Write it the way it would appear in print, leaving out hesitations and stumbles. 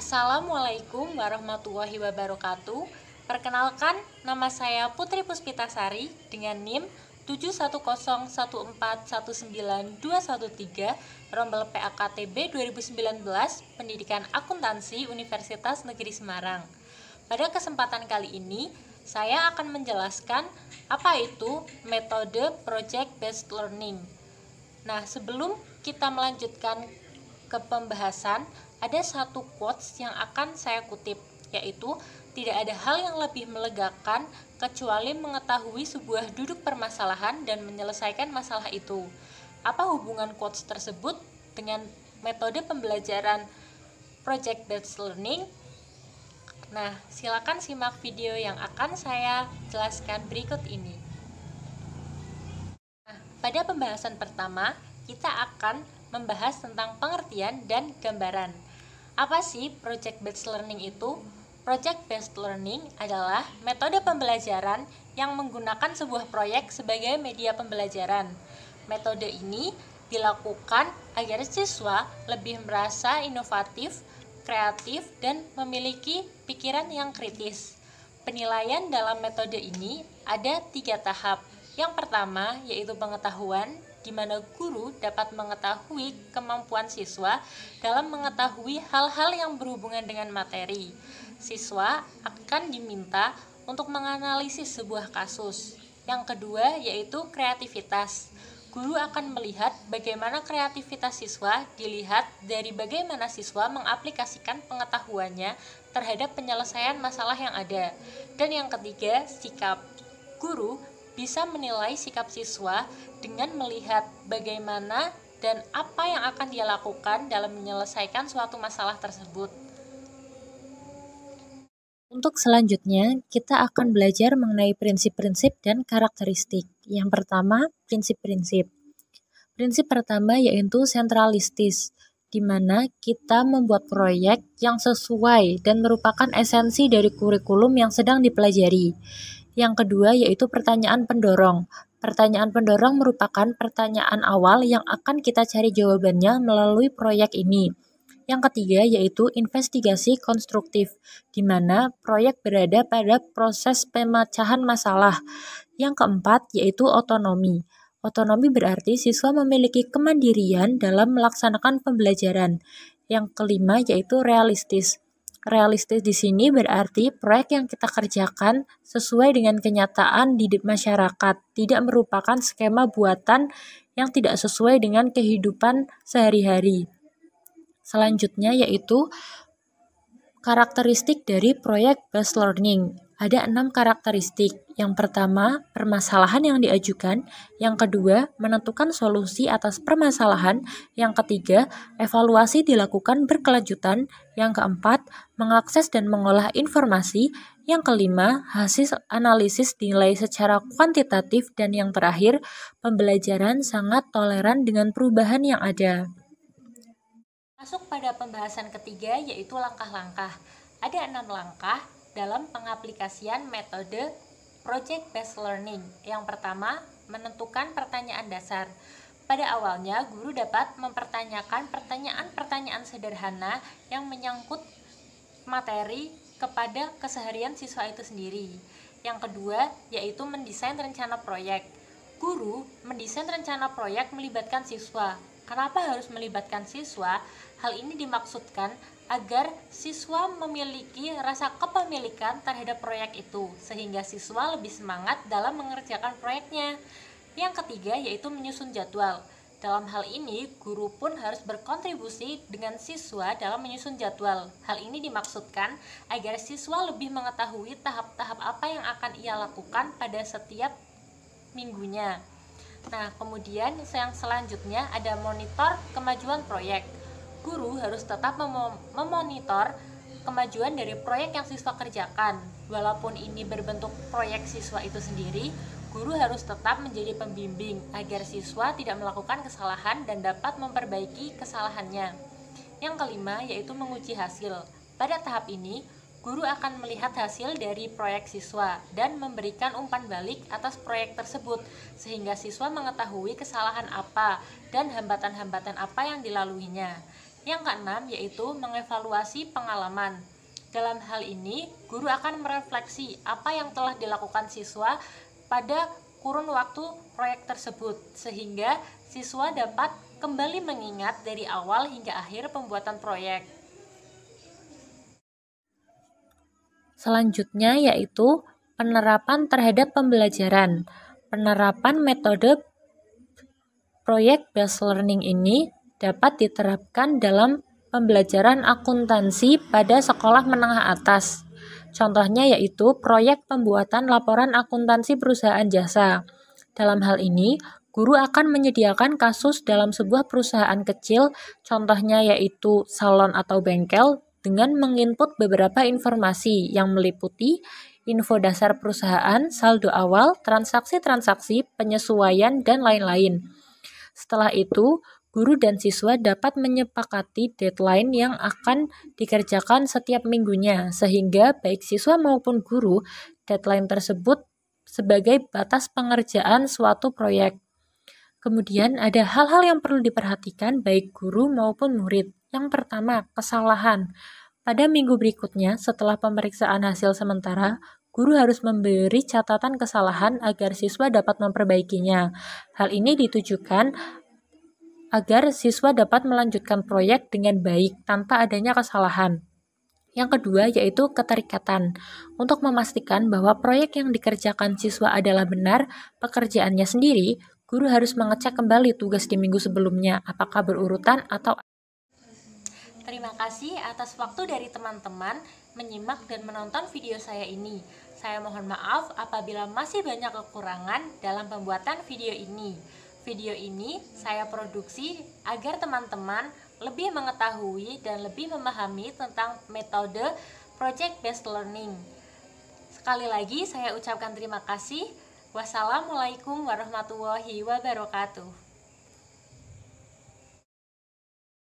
Assalamualaikum warahmatullahi wabarakatuh. Perkenalkan, nama saya Putri Puspitasari dengan NIM 710141913, Rombel PAKTB 2019, Pendidikan Akuntansi Universitas Negeri Semarang. Pada kesempatan kali ini, saya akan menjelaskan apa itu metode Project Based Learning. Nah, sebelum kita melanjutkan ke pembahasan, ada satu quotes yang akan saya kutip, yaitu tidak ada hal yang lebih melegakan kecuali mengetahui sebuah duduk permasalahan dan menyelesaikan masalah itu. Apa hubungan quotes tersebut dengan metode pembelajaran Project Based Learning? Nah, silakan simak video yang akan saya jelaskan berikut ini. Nah, pada pembahasan pertama, kita akan membahas tentang pengertian dan gambaran. Apa sih Project Based Learning itu? Project Based Learning adalah metode pembelajaran yang menggunakan sebuah proyek sebagai media pembelajaran. Metode ini dilakukan agar siswa lebih merasa inovatif, kreatif, dan memiliki pikiran yang kritis. Penilaian dalam metode ini ada 3 tahap. Yang pertama yaitu pengetahuan, di mana guru dapat mengetahui kemampuan siswa dalam mengetahui hal-hal yang berhubungan dengan materi. Siswa akan diminta untuk menganalisis sebuah kasus. Yang kedua yaitu kreativitas. Guru akan melihat bagaimana kreativitas siswa dilihat dari bagaimana siswa mengaplikasikan pengetahuannya terhadap penyelesaian masalah yang ada. Dan yang ketiga, sikap. Guru bisa menilai sikap siswa dengan melihat bagaimana dan apa yang akan dia lakukan dalam menyelesaikan suatu masalah tersebut. Untuk selanjutnya, kita akan belajar mengenai prinsip-prinsip dan karakteristik. Yang pertama, prinsip-prinsip. Prinsip pertama yaitu sentralistis, di mana kita membuat proyek yang sesuai dan merupakan esensi dari kurikulum yang sedang dipelajari. Yang kedua yaitu pertanyaan pendorong. Pertanyaan pendorong merupakan pertanyaan awal yang akan kita cari jawabannya melalui proyek ini. Yang ketiga yaitu investigasi konstruktif, di mana proyek berada pada proses pemecahan masalah. Yang keempat yaitu otonomi. Otonomi berarti siswa memiliki kemandirian dalam melaksanakan pembelajaran. Yang kelima yaitu realistis. Realistis di sini berarti proyek yang kita kerjakan sesuai dengan kenyataan di masyarakat, tidak merupakan skema buatan yang tidak sesuai dengan kehidupan sehari-hari. Selanjutnya yaitu karakteristik dari Project Based Learning. Ada 6 karakteristik. Yang pertama, permasalahan yang diajukan. Yang kedua, menentukan solusi atas permasalahan. Yang ketiga, evaluasi dilakukan berkelanjutan. Yang keempat, mengakses dan mengolah informasi. Yang kelima, hasil analisis dinilai secara kuantitatif. Dan yang terakhir, pembelajaran sangat toleran dengan perubahan yang ada. Masuk pada pembahasan ketiga yaitu langkah-langkah. Ada 6 langkah dalam pengaplikasian metode Project Based Learning. Yang pertama, menentukan pertanyaan dasar. Pada awalnya, guru dapat mempertanyakan pertanyaan-pertanyaan sederhana yang menyangkut materi kepada keseharian siswa itu sendiri. Yang kedua, yaitu mendesain rencana proyek. Guru mendesain rencana proyek melibatkan siswa. Kenapa harus melibatkan siswa? Hal ini dimaksudkan agar siswa memiliki rasa kepemilikan terhadap proyek itu, sehingga siswa lebih semangat dalam mengerjakan proyeknya. Yang ketiga yaitu menyusun jadwal. Dalam hal ini, guru pun harus berkontribusi dengan siswa dalam menyusun jadwal. Hal ini dimaksudkan agar siswa lebih mengetahui tahap-tahap apa yang akan ia lakukan pada setiap minggunya. Nah, kemudian yang selanjutnya ada monitor kemajuan proyek. Guru harus tetap memonitor kemajuan dari proyek yang siswa kerjakan. Walaupun ini berbentuk proyek siswa itu sendiri, guru harus tetap menjadi pembimbing agar siswa tidak melakukan kesalahan dan dapat memperbaiki kesalahannya. Yang kelima yaitu menguji hasil. Pada tahap ini, guru akan melihat hasil dari proyek siswa dan memberikan umpan balik atas proyek tersebut, sehingga siswa mengetahui kesalahan apa dan hambatan-hambatan apa yang dilaluinya. Yang keenam yaitu mengevaluasi pengalaman. Dalam hal ini, guru akan merefleksi apa yang telah dilakukan siswa pada kurun waktu proyek tersebut, sehingga siswa dapat kembali mengingat dari awal hingga akhir pembuatan proyek. Selanjutnya yaitu penerapan terhadap pembelajaran. Penerapan metode Project Based Learning ini dapat diterapkan dalam pembelajaran akuntansi pada sekolah menengah atas. Contohnya yaitu proyek pembuatan laporan akuntansi perusahaan jasa. Dalam hal ini, guru akan menyediakan kasus dalam sebuah perusahaan kecil, contohnya yaitu salon atau bengkel, dengan menginput beberapa informasi yang meliputi info dasar perusahaan, saldo awal, transaksi-transaksi, penyesuaian, dan lain-lain. Setelah itu, guru dan siswa dapat menyepakati deadline yang akan dikerjakan setiap minggunya, sehingga baik siswa maupun guru, deadline tersebut sebagai batas pengerjaan suatu proyek. Kemudian ada hal-hal yang perlu diperhatikan baik guru maupun murid. Yang pertama, kesalahan. Pada minggu berikutnya, setelah pemeriksaan hasil sementara, guru harus memberi catatan kesalahan agar siswa dapat memperbaikinya. Hal ini ditujukan agar siswa dapat melanjutkan proyek dengan baik tanpa adanya kesalahan. Yang kedua yaitu keterikatan. Untuk memastikan bahwa proyek yang dikerjakan siswa adalah benar pekerjaannya sendiri, guru harus mengecek kembali tugas di minggu sebelumnya, apakah berurutan atau. Terima kasih atas waktu dari teman-teman menyimak dan menonton video saya ini. Saya mohon maaf apabila masih banyak kekurangan dalam pembuatan video ini. Video ini saya produksi agar teman-teman lebih mengetahui dan lebih memahami tentang metode Project Based Learning. Sekali lagi saya ucapkan terima kasih. Wassalamualaikum warahmatullahi wabarakatuh.